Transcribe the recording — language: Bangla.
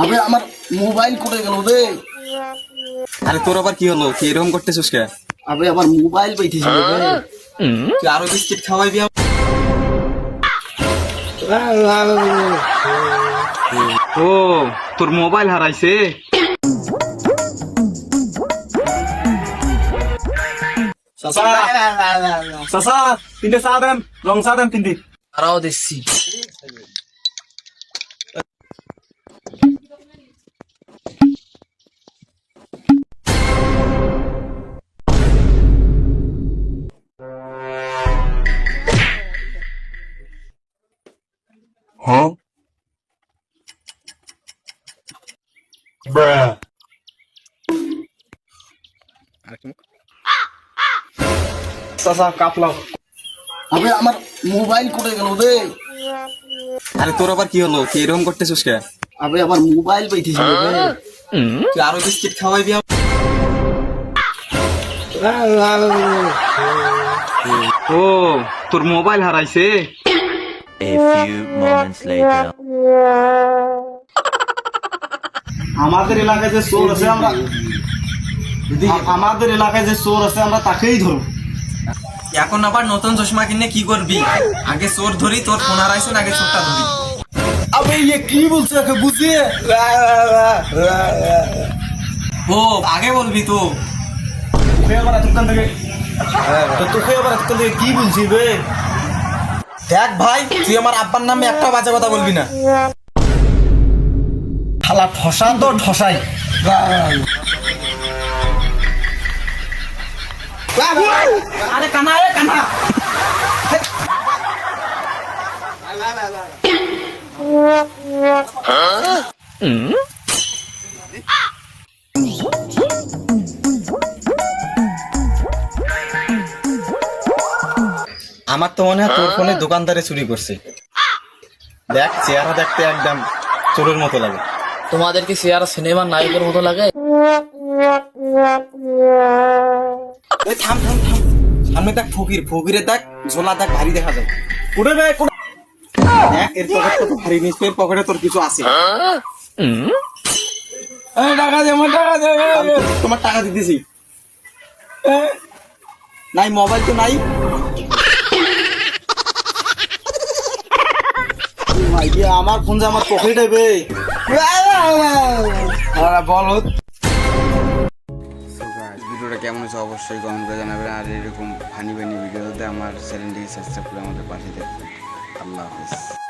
আবে আমার মোবাইল কোথায় গেল রে? আরে তোর আবার কি হলো? কি এরকম করতেছিস কে? আবে আমার মোবাইল পাইতেছিল রে। তুই আরো বিস্কিট খাওয়াইবি? ও, তোর মোবাইল হারাইছে? চাচা, তিনটে চা দেন, রং চা দেন তিনটে। আরাও দেখছি। চাচা কাপ লাও। আবে আমার মোবাইল কোথায় গেল রে? আরে তোর আবার কি হলো? কি এরকম করতেছিস কে? আবে আমার মোবাইল পাইতেছিল রে। তুই আরো বিস্কিট খাওয়াইবি? ও, তোর মোবাইল হারাইছে? A few moments later. আমাদের এলাকায় যে চোর আছে আমরা তাকেই ধরব। এখন আবার নতুন চশমা কিনে কি করবি? আগে চোর ধরি, তোর ফোন হারাইছে আগে চোরটা ধরি। আবে ইয়ে কি বলছে ওকে বুঝিয়ে? ও আগে বলবি তো। তোকে আবার এতক্ষণ থেকে কি বলছি বে? দেখ ভাই, তুই আমার আব্বার নামে একটা বাজে কথা বলবি না। খালা ঠসা তো ঠসাই। আরে কানা, আরে কানা। আমার তো মনে হয় তোর ফোনে দোকানদারে চুরি করছে। দেখ, চেহারা দেখতে একদম চোরের মতো লাগে। তোমাদেরকে সিনেমার সিনেমার নায়কের মতো লাগে? এই থাম থাম থাম, সামনে দেখ ফকিরে দেখ, ঝোলা দেখ ভারী দেখা যায়। উঠে বে, দেখ এর পকেট কত ভারী, নিশ্চয়ই এর পকেটে তোর কিছু আছে। টাকা দে আমার টাকা দে। তোমার টাকা দিতেছি। নাই, মোবাইল তো নাই। আমার ফোন যে আমার পকেটে বে। বলো ভিডিওটা কেমন হচ্ছে অবশ্যই কমেন্ট করে জানাবেন। আর এরকম ফানি ফানি ভিডিওতে আমার চ্যানেলটিকে সাবস্ক্রাইব করে আমাদের পাশে দেখবেন। আল্লাহ হাফিজ।